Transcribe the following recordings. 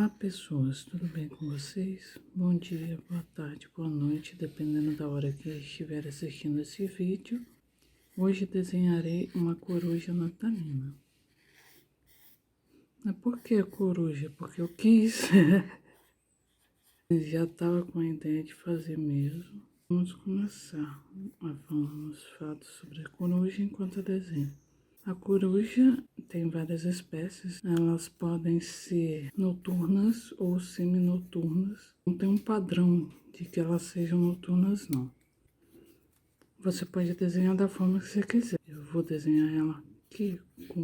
Olá pessoas, tudo bem com vocês? Bom dia, boa tarde, boa noite, dependendo da hora que estiver assistindo esse vídeo. Hoje desenharei uma coruja natalina. Mas por que a coruja? Porque eu quis. Já estava com a ideia de fazer mesmo. Vamos começar a falar uns fatos sobre a coruja enquanto eu desenho. A coruja tem várias espécies, elas podem ser noturnas ou semi-noturnas. Não tem um padrão de que elas sejam noturnas, não. Você pode desenhar da forma que você quiser. Eu vou desenhar ela aqui com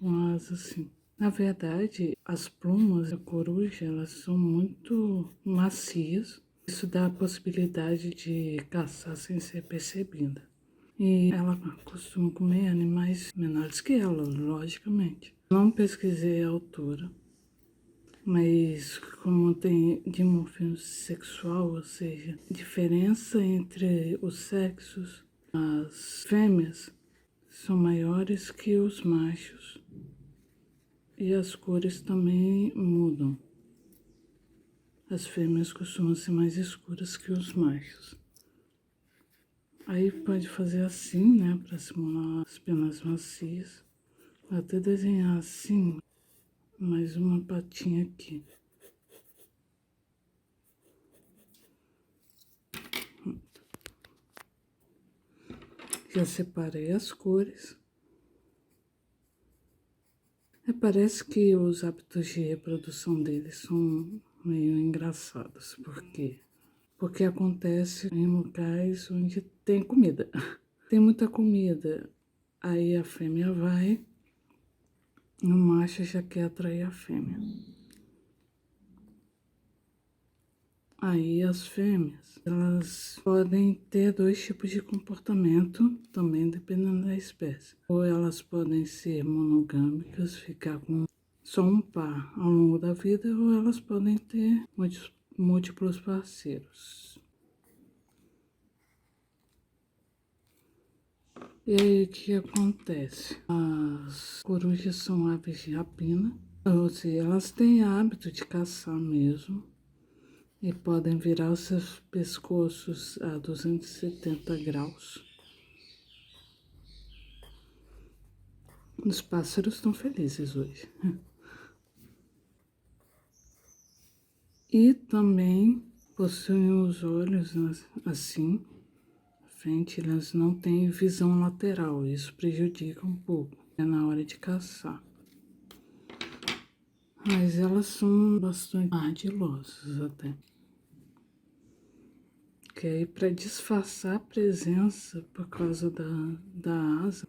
uma asa assim. Na verdade, as plumas da coruja, elas são muito macias. Isso dá a possibilidade de caçar sem ser percebida. E ela costuma comer animais menores que ela, logicamente. Não pesquisei a altura, mas como tem dimorfismo sexual, ou seja, diferença entre os sexos, as fêmeas são maiores que os machos. E as cores também mudam. As fêmeas costumam ser mais escuras que os machos. Aí pode fazer assim, né, para simular as penas macias. Vou até desenhar assim, mais uma patinha aqui. Já separei as cores. Parece que os hábitos de reprodução deles são meio engraçados. Por quê? Porque acontece em locais onde tem comida. Tem muita comida, aí a fêmea vai e o macho já quer atrair a fêmea. Aí as fêmeas, elas podem ter dois tipos de comportamento, também dependendo da espécie. Ou elas podem ser monogâmicas, ficar com só um par ao longo da vida, ou elas podem ter múltiplos parceiros. E aí, o que acontece? As corujas são aves de rapina, ou seja, elas têm hábito de caçar mesmo e podem virar os seus pescoços a 270 graus. Os pássaros estão felizes hoje. E também possuem os olhos assim, frente, elas não têm visão lateral, isso prejudica um pouco na hora de caçar. Mas elas são bastante ardilosas até. Que aí para disfarçar a presença por causa da asa,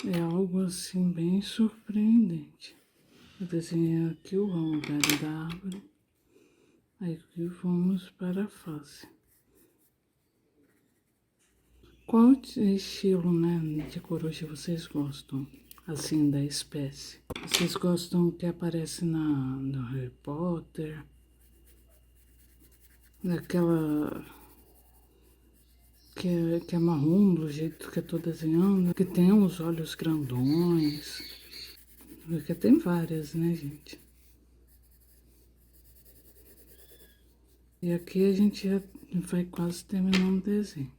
é algo assim bem surpreendente. Eu desenhei aqui o ramo da árvore, aí aqui vamos para a face. Qual estilo, né, de coruja vocês gostam, assim, da espécie? Vocês gostam que aparece no Harry Potter? Daquela que é marrom, do jeito que eu tô desenhando, que tem os olhos grandões, porque tem várias, né, gente? E aqui a gente já vai quase terminando o desenho.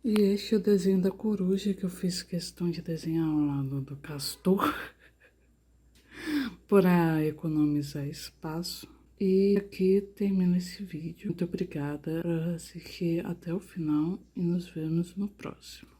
E este é o desenho da coruja que eu fiz questão de desenhar ao lado do castor para economizar espaço. E aqui termina esse vídeo. Muito obrigada por assistir até o final e nos vemos no próximo.